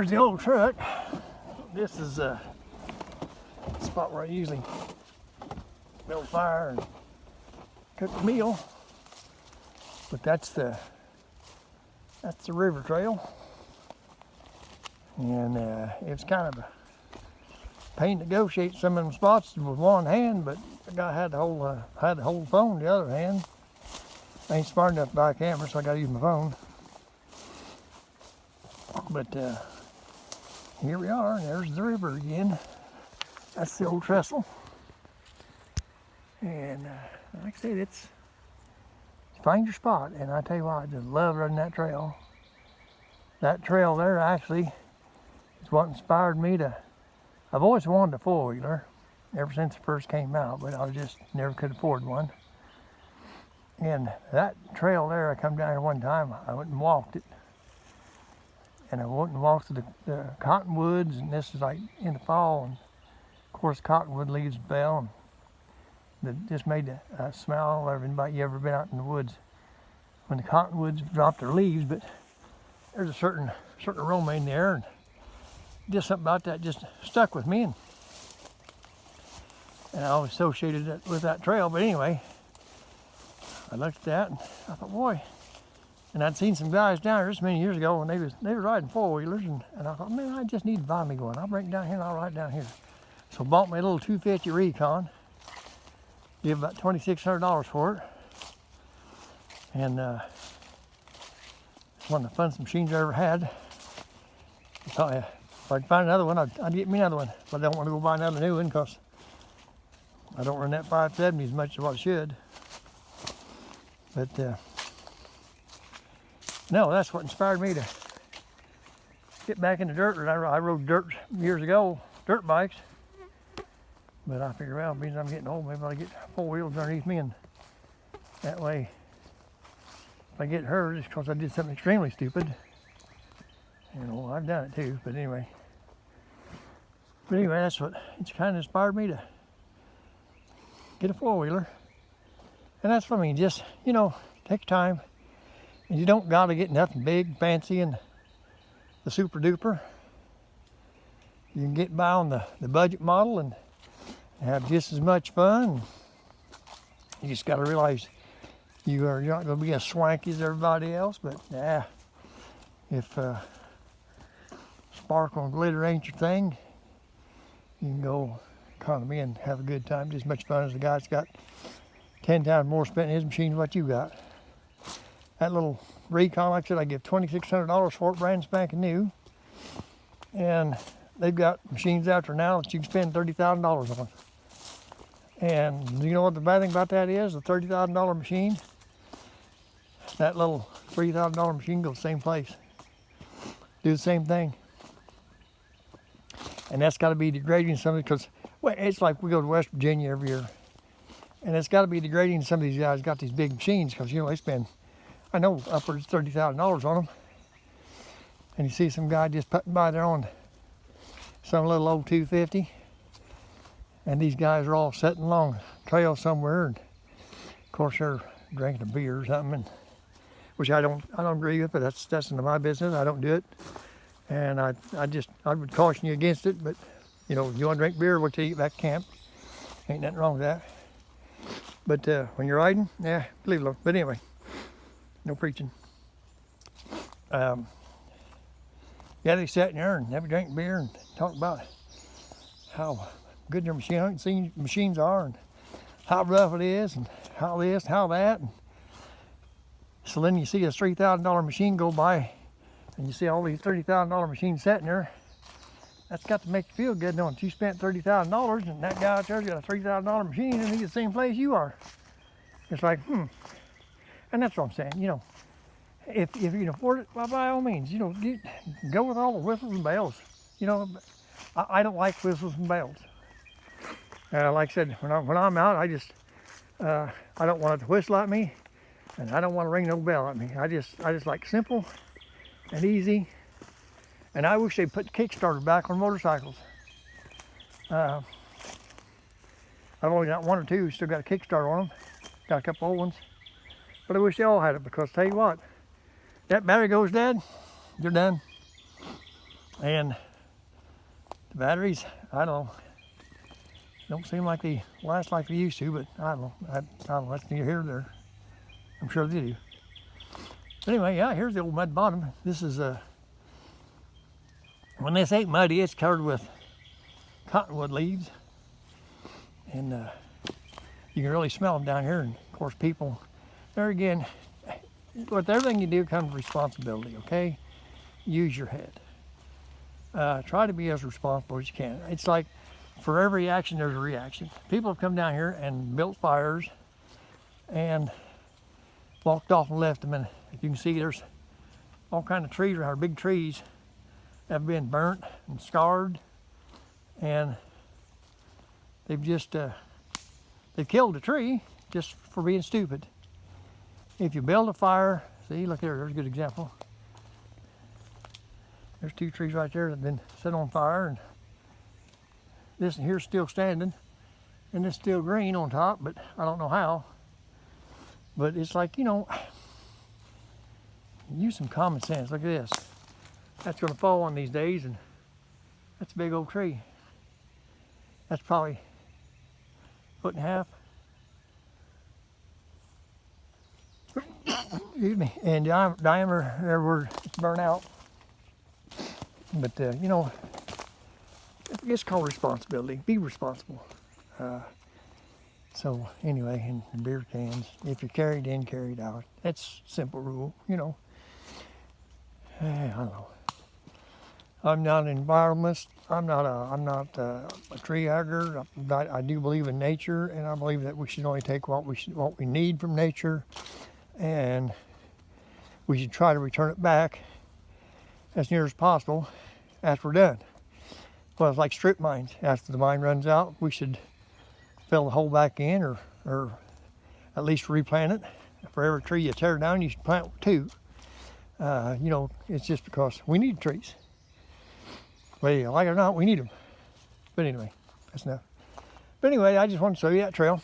Here's the old truck. This is a spot where I usually build fire and cook a meal. But that's the river trail. And it's kind of a pain to negotiate some of them spots with one hand, but the guy had to hold the phone with the other hand. I ain't smart enough to buy a camera, so I got to use my phone. But here we are, and there's the river again. That's the old trestle. And like I said, it's find your spot. And I tell you what, I just love running that trail. That trail there actually is what inspired me to. I've always wanted a four-wheeler ever since it first came out, but I just never could afford one. And that trail there, I come down here one time, I went and walked it. And I went and walked to the cottonwoods, and this is like in the fall, and of course cottonwood leaves fell, and it just made a smell. Everybody, you ever been out in the woods when the cottonwoods drop their leaves? But there's a certain aroma in the air, and just something about that just stuck with me, and I always associated it with that trail. But anyway, I looked at that and I thought, boy, and I'd seen some guys down here just many years ago, and they were riding four-wheelers, and I thought, man, I just need to buy me one. I'll bring it down here and I'll ride down here. So I bought me a little 250 Recon, gave about $2,600 for it, and it's one of the funnest machines I ever had. I thought, if I could find another one, I'd get me another one, but I don't want to go buy another new one because I don't run that 570 as much as what I should. But no, that's what inspired me to get back into dirt. I rode dirt years ago, dirt bikes. But I figured, well, being I'm getting old, maybe I'll get four wheels underneath me, and that way, if I get hurt, it's because I did something extremely stupid. You know, I've done it too, but anyway. That's what it's kind of inspired me to get a four-wheeler. And that's what I mean, just, you know, take time. And you don't got to get nothing big, fancy, and the super duper. You can get by on the budget model and have just as much fun. You just got to realize you're not going to be as swanky as everybody else, but if sparkle and glitter ain't your thing, you can go economy and have a good time, just as much fun as the guy that's got 10 times more spent in his machine than what you got. That little Recon, like I said, I give $2,600 for it, brand spanking new. And they've got machines out there now that you can spend $30,000 on. And you know what the bad thing about that is? The $30,000 machine, that little $3,000 machine goes the same place. Do the same thing. And that's got to be degrading something, because well, it's like we go to West Virginia every year. And it's got to be degrading. Some of these guys got these big machines because, you know, they spend, I know, upwards of $30,000 on them. And you see some guy just putting by there on some little old 250. And these guys are all sitting along a trail somewhere. And of course, they're drinking a beer or something, and, which I don't agree with, but that's none of my business. I don't do it. And I would caution you against it. But, you know, you want to drink beer, wait till you get back to camp. Ain't nothing wrong with that. But when you're riding, yeah, leave it alone. But anyway, no preaching. Yeah, they sat in there and have a drink beer and talk about how good their machines are, and how rough it is, and how this, how that. And so then you see a $3,000 machine go by, and you see all these $30,000 machines sitting there. That's got to make you feel good knowing that you spent $30,000 and that guy out there's got a $3,000 machine and he's the same place you are. It's like, And that's what I'm saying, you know. If you can afford it, well, by all means, you know, go with all the whistles and bells. You know, I don't like whistles and bells. Like I said, when I'm out, I don't want it to whistle at me, and I don't want to ring no bell at me. I just like simple and easy. And I wish they'd put Kickstarter back on motorcycles. I've only got one or two, still got a Kickstarter on them. Got a couple old ones. But I wish they all had it, because tell you what, that battery goes dead, you're done. And the batteries, I don't know, don't seem like they last like they used to, but I don't know. I don't know, that's neither here nor there. I'm sure they do. But anyway, yeah, here's the old mud bottom. This is when this ain't muddy, it's covered with cottonwood leaves. And you can really smell them down here. And of course, people, there again, with everything you do comes responsibility, okay? Use your head. Try to be as responsible as you can. It's like for every action, there's a reaction. People have come down here and built fires and walked off and left them. And if you can see, there's all kind of trees around here, big trees have been burnt and scarred, and they've just they've killed a tree just for being stupid. If you build a fire, see, look there, there's a good example. There's 2 trees right there that have been set on fire, and this here's still standing, and it's still green on top, but I don't know how. But it's like, you know, use some common sense. Look at this. That's going to fall one of these days, and that's a big old tree. That's probably 1.5 foot. Excuse me. And diameter there where it's burnt out. But you know, it's called responsibility. Be responsible. So anyway, and the beer cans, if you're carried in, carried out. That's a simple rule, you know. I don't know. I'm not an environmentalist. I'm not a tree hugger. I do believe in nature, and I believe that we should only take what we need from nature, and we should try to return it back as near as possible after we're done. Well, it's like strip mines. After the mine runs out, we should fill the hole back in, or at least replant it. For every tree you tear down, you should plant 2. You know, it's just because we need trees. Whether you like it or not, we need them. But anyway, that's enough. But anyway, I just wanted to show you that trail.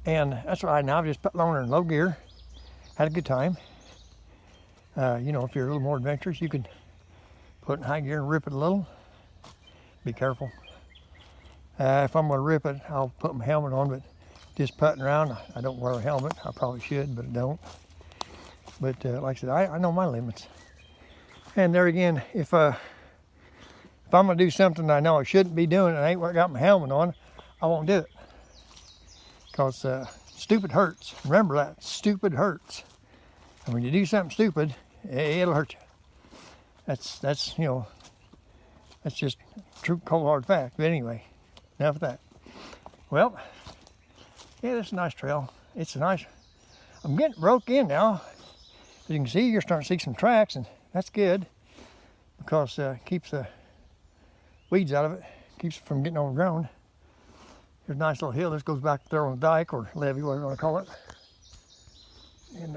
And that's right now, I've just put on her in low gear. Had a good time. You know, if you're a little more adventurous, you can put it in high gear and rip it a little. Be careful. If I'm going to rip it, I'll put my helmet on, but just putting around, I don't wear a helmet. I probably should, but I don't. But like I said, I know my limits. And there again, if I'm going to do something I know I shouldn't be doing and I ain't got my helmet on, I won't do it. Because stupid hurts. Remember that, stupid hurts. And when you do something stupid, it'll hurt you. That's you know, that's just true cold hard fact. But anyway, enough of that. Well, yeah, this is a nice trail. It's a nice, I'm getting broke in now. As you can see, you're starting to see some tracks, and that's good because it keeps the weeds out of it, keeps it from getting overgrown. There's a nice little hill. This goes back there on the dike or levee, whatever you want to call it. And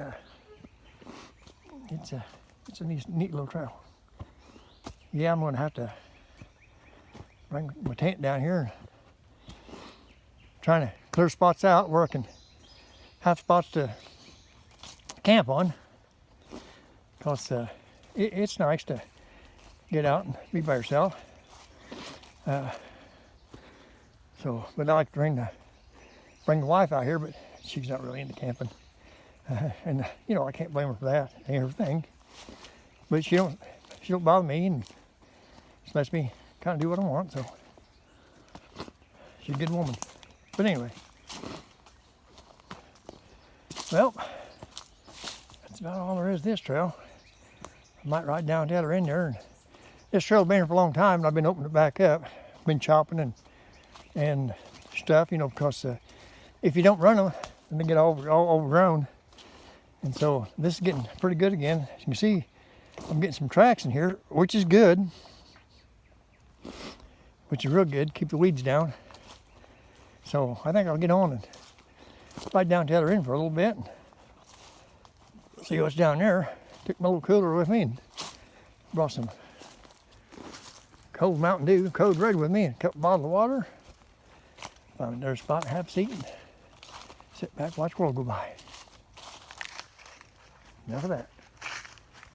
it's a neat little trail. Yeah, I'm going to have to bring my tent down here and trying to clear spots out where I can have spots to camp on. Because it's nice to get out and be by yourself. But I like to bring the wife out here, but she's not really into camping. And you know, I can't blame her for that and everything. But she don't bother me, and just lets me kind of do what I want. So she's a good woman. But anyway, well, that's about all there is to this trail. I might ride down to the other end there. And this trail's been here for a long time, and I've been opening it back up. Been chopping and stuff, you know, because if you don't run them, then they get all overgrown. And so this is getting pretty good again. As you can see, I'm getting some tracks in here, which is good. Which is real good. Keep the weeds down. So I think I'll get on and ride down to the other end for a little bit and see what's down there. Took my little cooler with me and brought some cold Mountain Dew, Code Red with me, and a couple bottles of water. Found another spot, have a seat, and sit back, watch the world go by. Enough of that.